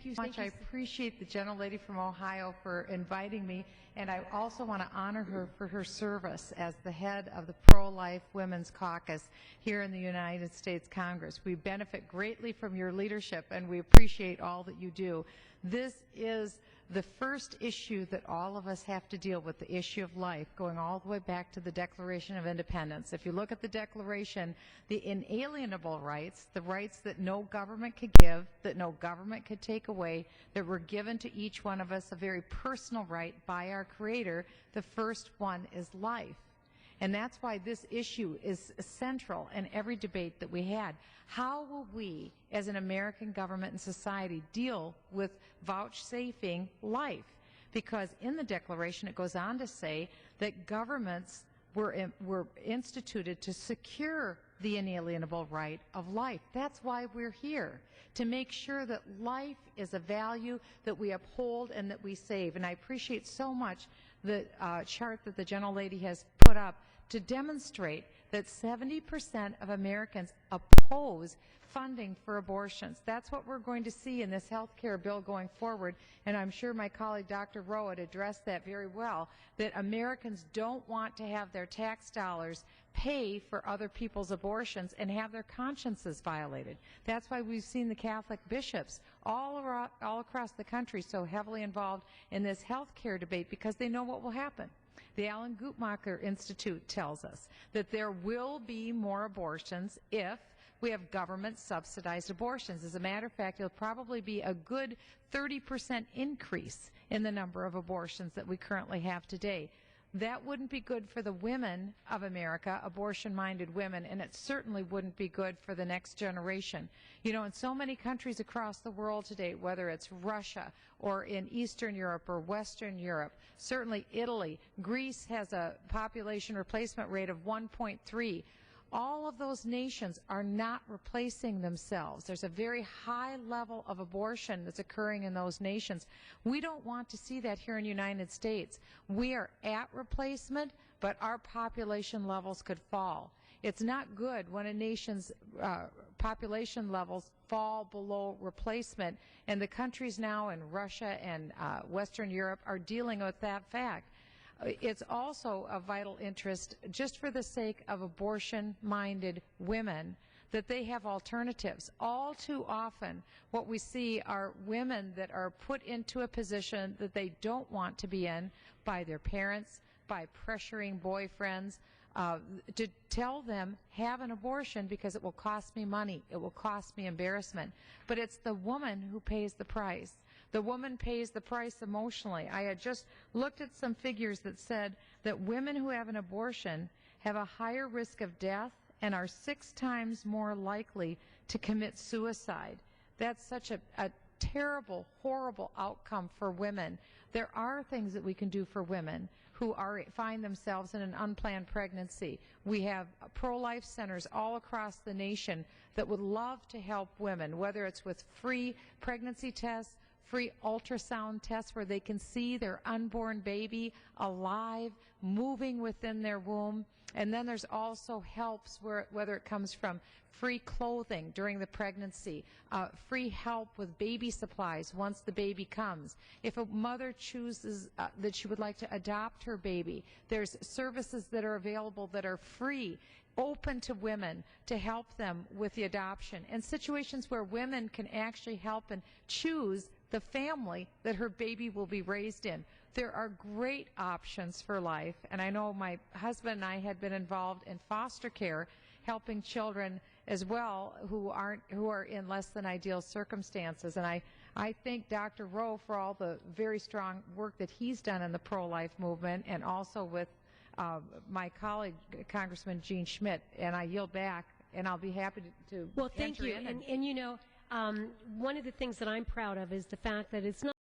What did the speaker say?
Thank you so much. I appreciate the gentlelady from Ohio for inviting me, and I also want to honor her for her service as the head of the Pro-Life Women's Caucus here in the United States Congress. We benefit greatly from your leadership, and we appreciate all that you do. This is the first issue that all of us have to deal with, the issue of life, going all the way back to the Declaration of Independence. If you look at the Declaration, the inalienable rights, the rights that no government could give, that no government could take away, that were given to each one of us, a very personal right by our Creator, the first one is life. And that's why this issue is central in every debate that we had. How will we, as an American government and society, deal with vouchsafing life? Because in the Declaration it goes on to say that governments were instituted to secure the inalienable right of life. That's why we're here, to make sure that life is a value that we uphold and that we save. And I appreciate so much the chart that the gentlelady has put up to demonstrate that 70% of Americans oppose funding for abortions. That's what we're going to see in this health care bill going forward, and I'm sure my colleague Dr. Rowe had addressed that very well, that Americans don't want to have their tax dollars pay for other people's abortions and have their consciences violated. That's why we've seen the Catholic bishops all across the country so heavily involved in this health care debate, because they know what will happen. The Alan Guttmacher Institute tells us that there will be more abortions if we have government-subsidized abortions. As a matter of fact, it'll probably be a good 30% increase in the number of abortions that we currently have today. That wouldn't be good for the women of America, abortion-minded women, and it certainly wouldn't be good for the next generation. You know, in so many countries across the world today, whether it's Russia or in Eastern Europe or Western Europe, certainly Italy, Greece has a population replacement rate of 1.3. All of those nations are not replacing themselves. There's a very high level of abortion that's occurring in those nations. We don't want to see that here in the United States. We are at replacement, but our population levels could fall. It's not good when a nation's population levels fall below replacement, and the countries now in Russia and Western Europe are dealing with that fact. It's also of vital interest, just for the sake of abortion-minded women, that they have alternatives. All too often, what we see are women that are put into a position that they don't want to be in by their parents, by pressuring boyfriends, to tell them, have an abortion because it will cost me money, it will cost me embarrassment. But it's the woman who pays the price. The woman pays the price emotionally. I had just looked at some figures that said that women who have an abortion have a higher risk of death and are 6 times more likely to commit suicide. That's such a terrible, horrible outcome for women. There are things that we can do for women who find themselves in an unplanned pregnancy. We have pro-life centers all across the nation that would love to help women, whether it's with free pregnancy tests, free ultrasound tests where they can see their unborn baby alive, moving within their womb. And then there's also helps whether it comes from free clothing during the pregnancy, free help with baby supplies once the baby comes. If a mother chooses that she would like to adopt her baby, there's services that are available that are free, open to women to help them with the adoption, and situations where women can actually help and choose the family that her baby will be raised in. There are great options for life, and I know my husband and I had been involved in foster care, helping children as well who are in less than ideal circumstances. And I thank Dr. Rowe for all the very strong work that he's done in the pro-life movement, and also with my colleague, Congressman Gene Schmidt. And I yield back, and I'll be happy to Well, thank enter you. in And you know, one of the things that I'm proud of is the fact that it's not